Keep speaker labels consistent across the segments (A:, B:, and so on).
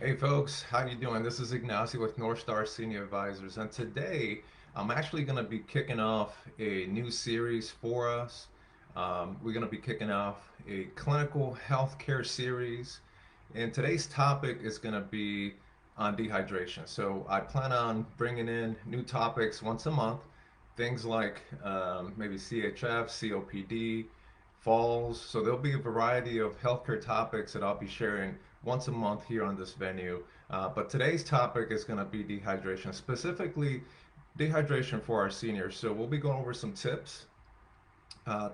A: Hey folks, how you doing? This is Ignacio with North Star Senior Advisors, and today I'm actually going to be kicking off a new series for us. We're going to be kicking off a clinical healthcare series, and today's topic is going to be on dehydration. So I plan on bringing in new topics once a month, things like maybe CHF, COPD, falls. So there'll be a variety of healthcare topics that I'll be sharing once a month here on this venue. But today's topic is going to be dehydration, specifically dehydration for our seniors. So we'll be going over some tips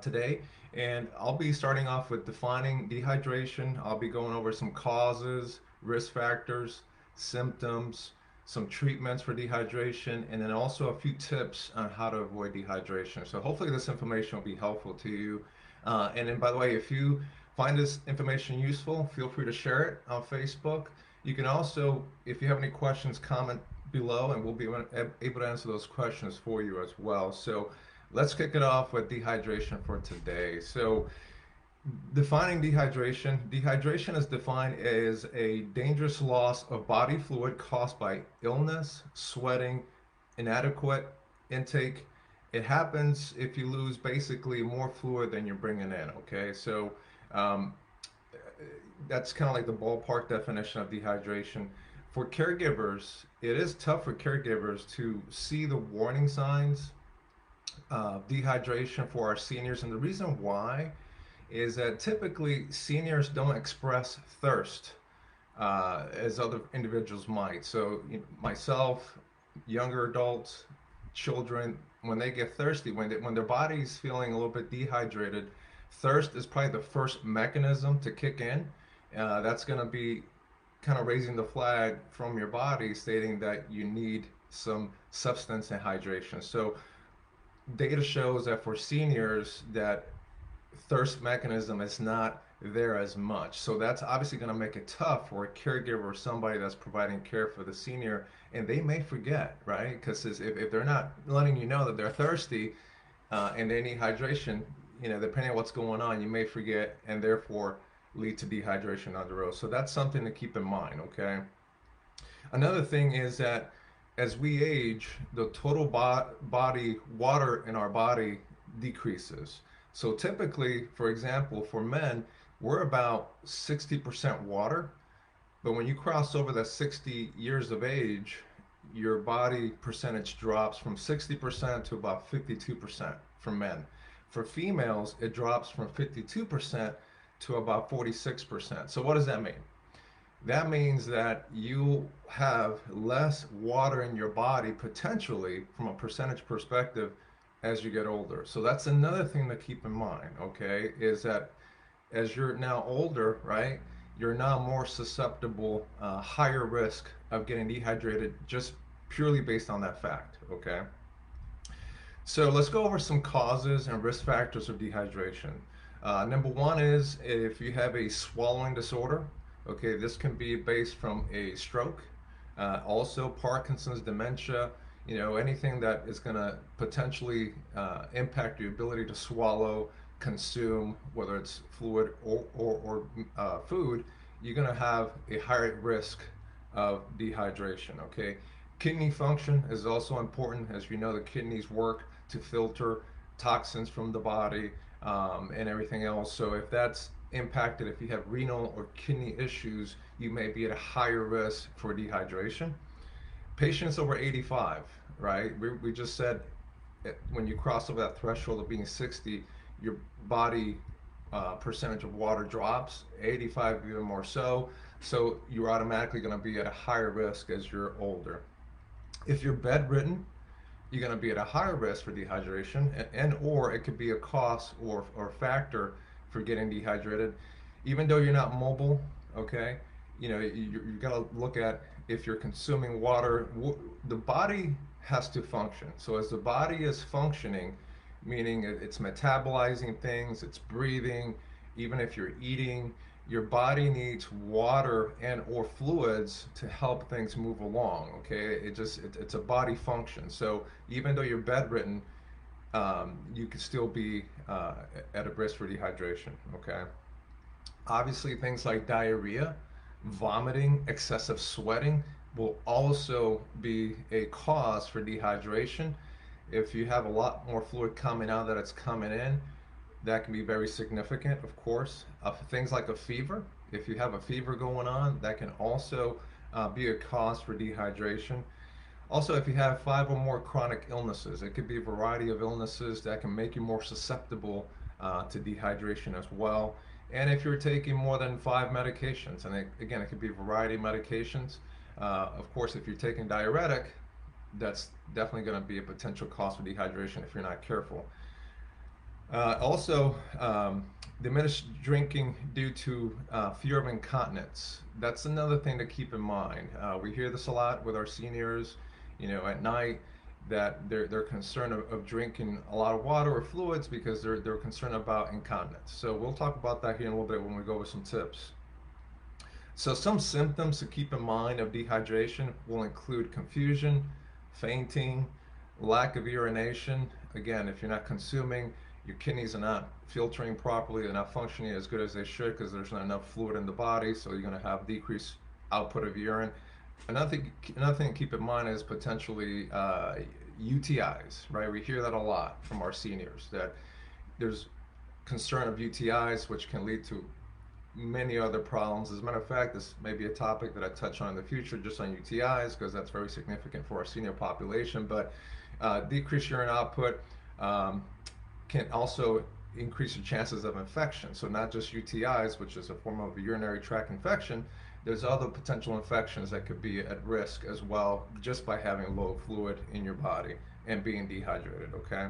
A: today, and I'll be starting off with defining dehydration. I'll be going over some causes, risk factors, symptoms, some treatments for dehydration, and then also a few tips on how to avoid dehydration. So hopefully this information will be helpful to you. And then, by the way, if you find this information useful, feel free to share it on Facebook. You can also, if you have any questions, comment below, and we'll be able to answer those questions for you as well. So let's kick it off with dehydration for today. So, defining dehydration. Dehydration is defined as a dangerous loss of body fluid caused by illness, sweating, inadequate intake. It happens if you lose basically more fluid than you're bringing in. Okay, so um, that's kind of like the ballpark definition of dehydration. For caregivers, it is tough for caregivers to see the warning signs of dehydration for our seniors, and the reason why is that typically seniors don't express thirst as other individuals might. So, myself, younger adults, children, when they get thirsty, when their body's feeling a little bit dehydrated, thirst is probably the first mechanism to kick in. That's going to be kind of raising the flag from your body, stating that you need some substance and hydration. So data shows that for seniors that thirst mechanism is not there as much. So that's obviously going to make it tough for a caregiver or somebody that's providing care for the senior, and they may forget, right? Because if they're not letting you know that they're thirsty and they need hydration, depending on what's going on, you may forget and therefore lead to dehydration on the road. So that's something to keep in mind, okay? Another thing is that as we age, the total body water in our body decreases. So typically, for example, for men, we're about 60% water, but when you cross over that 60 years of age, your body percentage drops from 60% to about 52% for men. For females, it drops from 52% to about 46%. So what does that mean? That means that you have less water in your body potentially from a percentage perspective as you get older. So that's another thing to keep in mind, okay? Is that as you're now older, right, you're now more susceptible, higher risk of getting dehydrated just purely based on that fact, okay? So let's go over some causes and risk factors of dehydration. Number one is if you have a swallowing disorder. Okay, this can be based from a stroke, also Parkinson's, dementia, anything that is going to potentially impact your ability to swallow, consume, whether it's fluid or food, you're going to have a higher risk of dehydration. Okay, kidney function is also important. As you know, the kidneys work to filter toxins from the body and everything else. So if that's impacted, if you have renal or kidney issues, you may be at a higher risk for dehydration. Patients over 85, right? We just said when you cross over that threshold of being 60, your body percentage of water drops, 85 even more so. So you're automatically going to be at a higher risk as you're older. If you're bedridden, you're going to be at a higher risk for dehydration, and or it could be a cause or factor for getting dehydrated. Even though you're not mobile, okay, you got to look at if you're consuming water. The body has to function. So as the body is functioning, meaning it's metabolizing things, it's breathing, even if you're eating, your body needs water and or fluids to help things move along. Okay, it's a body function. So even though you're bedridden, you could still be at a risk for dehydration. Okay, obviously things like diarrhea, Vomiting, excessive sweating will also be a cause for dehydration. If you have a lot more fluid coming out than it's coming in, that can be very significant, of course. Things like a fever, if you have a fever going on, that can also be a cause for dehydration. Also, if you have 5 or more chronic illnesses, it could be a variety of illnesses that can make you more susceptible to dehydration as well. And if you're taking more than 5 medications, and again, it could be a variety of medications. Of course, if you're taking diuretic, that's definitely going to be a potential cause for dehydration if you're not careful. Also, diminished drinking due to fear of incontinence. That's another thing to keep in mind. We hear this a lot with our seniors, at night, that they're concerned of drinking a lot of water or fluids because they're concerned about incontinence. So we'll talk about that here in a little bit when we go over some tips. So some symptoms to keep in mind of dehydration will include confusion, fainting, lack of urination. Again, if you're not consuming, your kidneys are not filtering properly, they're not functioning as good as they should because there's not enough fluid in the body, so you're going to have decreased output of urine. Another thing to keep in mind is potentially UTIs, right? We hear that a lot from our seniors, that there's concern of UTIs, which can lead to many other problems. As a matter of fact, this may be a topic that I touch on in the future, just on UTIs, because that's very significant for our senior population. But decreased urine output can also increase your chances of infection. So not just UTIs, which is a form of a urinary tract infection, there's other potential infections that could be at risk as well, just by having low fluid in your body and being dehydrated, okay?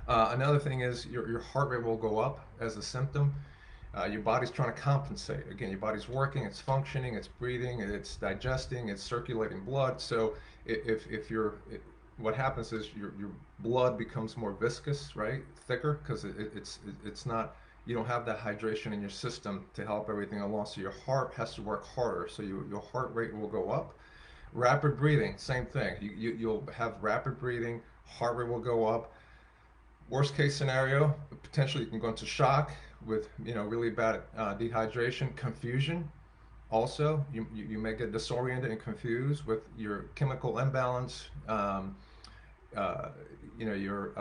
A: Another thing is your heart rate will go up as a symptom. Your body's trying to compensate. Again, your body's working, it's functioning, it's breathing, it's digesting, it's circulating blood. So if you're, what happens is your blood becomes more viscous, right? Thicker, because it's not, you don't have that hydration in your system to help everything along. So your heart has to work harder. So your heart rate will go up. Rapid breathing, same thing. You'll have rapid breathing, heart rate will go up. Worst case scenario, potentially you can go into shock with really bad dehydration. Confusion, also you may get disoriented and confused with your chemical imbalance. Your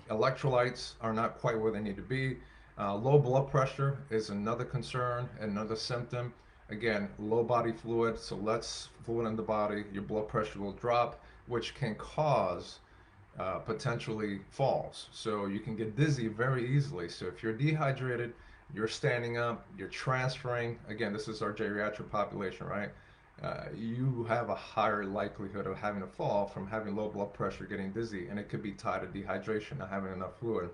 A: electrolytes are not quite where they need to be. Low blood pressure is another concern, another symptom. Again, low body fluid, so less fluid in the body, your blood pressure will drop, which can cause potentially falls. So you can get dizzy very easily. So if you're dehydrated, you're standing up, you're transferring, again, this is our geriatric population, right? You have a higher likelihood of having a fall from having low blood pressure, getting dizzy, and it could be tied to dehydration, not having enough fluid.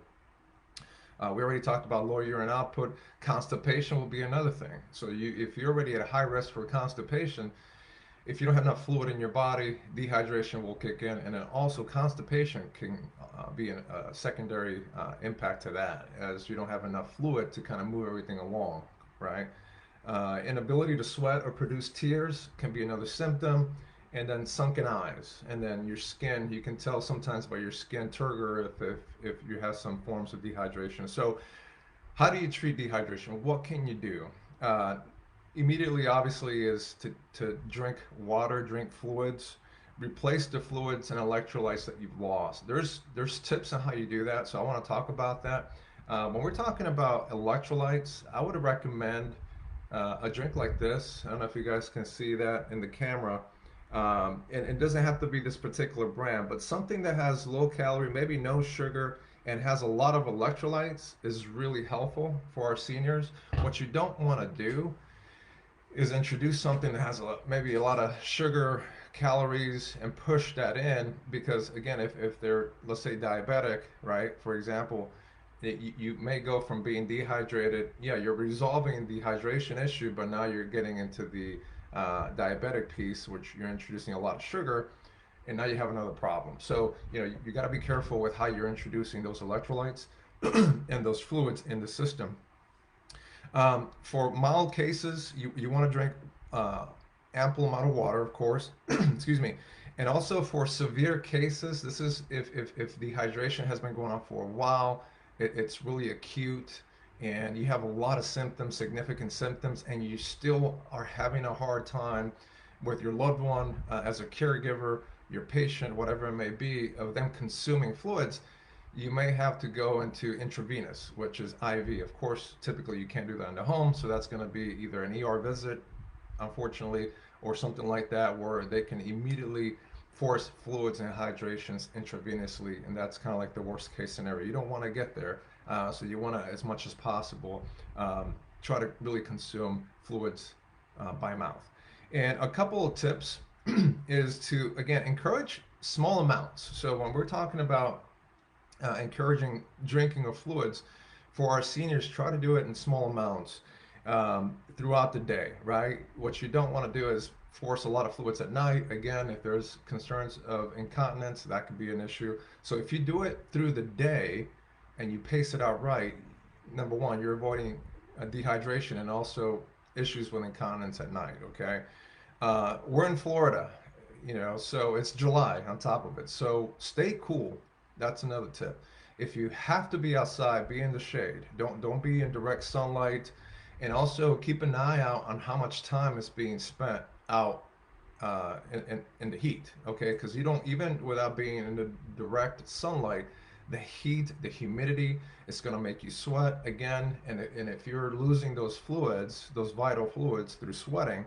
A: We already talked about lower urine output. Constipation will be another thing. So if you're already at a high risk for constipation, if you don't have enough fluid in your body, dehydration will kick in, and then also constipation can be a secondary impact to that, as you don't have enough fluid to kind of move everything along, right? Inability to sweat or produce tears can be another symptom, and then sunken eyes, and then your skin. You can tell sometimes by your skin turgor if you have some forms of dehydration. So, how do you treat dehydration? What can you do? Immediately, obviously, is to drink water, drink fluids, replace the fluids and electrolytes that you've lost. There's tips on how you do that, so I want to talk about that. When we're talking about electrolytes, I would recommend a drink like this. I don't know if you guys can see that in the camera. And it doesn't have to be this particular brand, but something that has low calorie, maybe no sugar, and has a lot of electrolytes is really helpful for our seniors. What you don't want to do is introduce something that has maybe a lot of sugar, calories, and push that in, because again, if they're, let's say, diabetic, right, for example, you may go from being dehydrated, yeah, you're resolving the hydration issue, but now you're getting into the diabetic piece, which you're introducing a lot of sugar, and now you have another problem. So you got to be careful with how you're introducing those electrolytes and those fluids in the system. For mild cases, you want to drink ample amount of water, of course. Excuse me. And also for severe cases, this is if dehydration has been going on for a while, it's really acute, and you have a lot of symptoms, significant symptoms, and you still are having a hard time with your loved one, as a caregiver, your patient, whatever it may be, of them consuming fluids, you may have to go into intravenous, which is IV. Of course, typically you can't do that in the home, so that's going to be either an ER visit, unfortunately, or something like that where they can immediately force fluids and hydrations intravenously, and that's kind of like the worst case scenario. You don't want to get there, so you want to, as much as possible, try to really consume fluids by mouth. And a couple of tips is to, again, encourage small amounts. So when we're talking about encouraging drinking of fluids for our seniors, try to do it in small amounts throughout the day, right? What you don't want to do is force a lot of fluids at night. Again, if there's concerns of incontinence, that could be an issue. So if you do it through the day and you pace it out right, number one, you're avoiding dehydration and also issues with incontinence at night, okay? We're in Florida, so it's July on top of it. So stay cool. That's another tip. If you have to be outside, be in the shade. Don't be in direct sunlight, and also keep an eye out on how much time is being spent out in the heat. Okay, because you don't, even without being in the direct sunlight, the heat, the humidity, it's going to make you sweat again. And if you're losing those fluids, those vital fluids through sweating,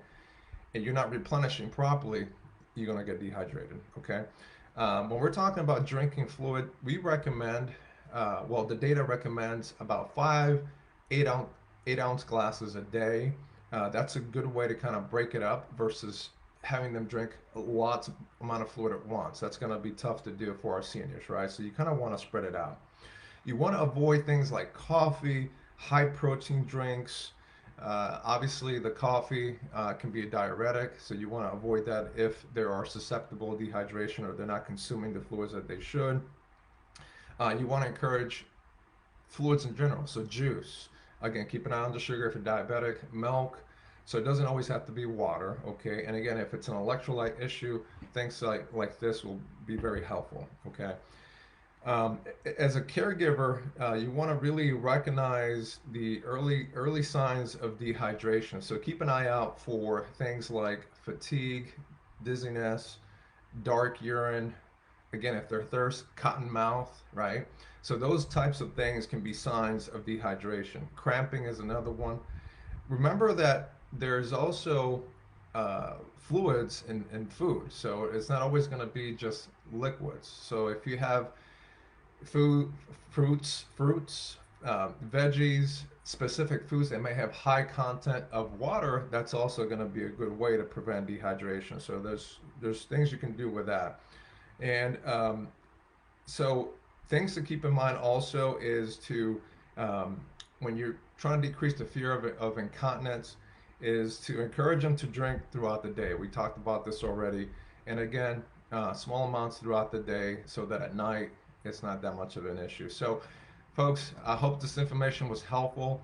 A: and you're not replenishing properly, you're going to get dehydrated. Okay. When we're talking about drinking fluid, we recommend, well, the data recommends about 8 ounce glasses a day. That's a good way to kind of break it up versus having them drink lots of amount of fluid at once. That's going to be tough to do for our seniors, right? So you kind of want to spread it out. You want to avoid things like coffee, high protein drinks. Obviously, the coffee can be a diuretic, so you want to avoid that if they are susceptible to dehydration or they're not consuming the fluids that they should. You want to encourage fluids in general, so juice. Again, keep an eye on the sugar if you're diabetic, milk. So it doesn't always have to be water, okay? And again, if it's an electrolyte issue, things like this will be very helpful, okay? As a caregiver, you want to really recognize the early signs of dehydration. So keep an eye out for things like fatigue, dizziness, dark urine. Again, if they're thirst, cotton mouth, right? So those types of things can be signs of dehydration. Cramping is another one. Remember that there's also fluids in food, so it's not always going to be just liquids. So if you have fruits, veggies, specific foods that may have high content of water, that's also going to be a good way to prevent dehydration. So there's things you can do with that. And so things to keep in mind also is to, when you're trying to decrease the fear of incontinence, is to encourage them to drink throughout the day. We talked about this already. And again, small amounts throughout the day so that at night it's not that much of an issue. So folks, I hope this information was helpful.